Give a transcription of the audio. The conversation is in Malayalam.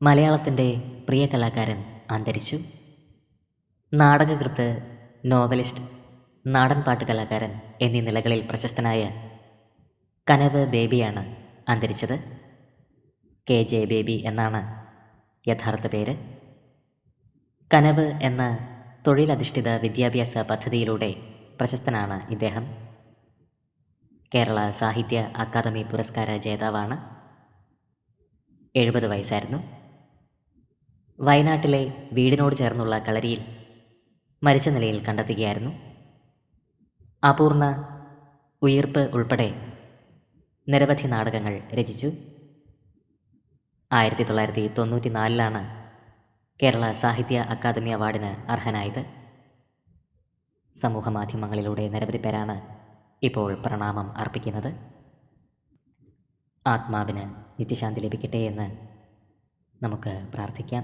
മലയാളത്തിൻ്റെ പ്രിയ കലാകാരൻ അന്തരിച്ചു. നാടകകൃത്ത്, നോവലിസ്റ്റ്, നാടൻപാട്ട് കലാകാരൻ എന്നീ നിലകളിൽ പ്രശസ്തനായ കനവ് ബേബിയാണ് അന്തരിച്ചത്. KJ ബേബി എന്നാണ് യഥാർത്ഥ പേര്. കനവ് എന്ന തൊഴിലധിഷ്ഠിത വിദ്യാഭ്യാസ പദ്ധതിയിലൂടെ പ്രശസ്തനാണ് ഇദ്ദേഹം. കേരള സാഹിത്യ അക്കാദമി പുരസ്കാര ജേതാവാണ്. 70 വയസ്സായിരുന്നു. വയനാട്ടിലെ വീടിനോട് ചേർന്നുള്ള കളരിയിൽ മരിച്ച നിലയിൽ കണ്ടെത്തുകയായിരുന്നു. അപൂർണ, ഉയിർപ്പ് ഉൾപ്പെടെ നിരവധി നാടകങ്ങൾ രചിച്ചു. 1994 കേരള സാഹിത്യ അക്കാദമി അവാർഡിന് അർഹനായത്. സമൂഹ മാധ്യമങ്ങളിലൂടെ നിരവധി പേരാണ് ഇപ്പോൾ പ്രണാമം അർപ്പിക്കുന്നത്. ആത്മാവിന് നിത്യശാന്തി ലഭിക്കട്ടെ എന്ന് നമുക്ക് പ്രാർത്ഥിക്കാം.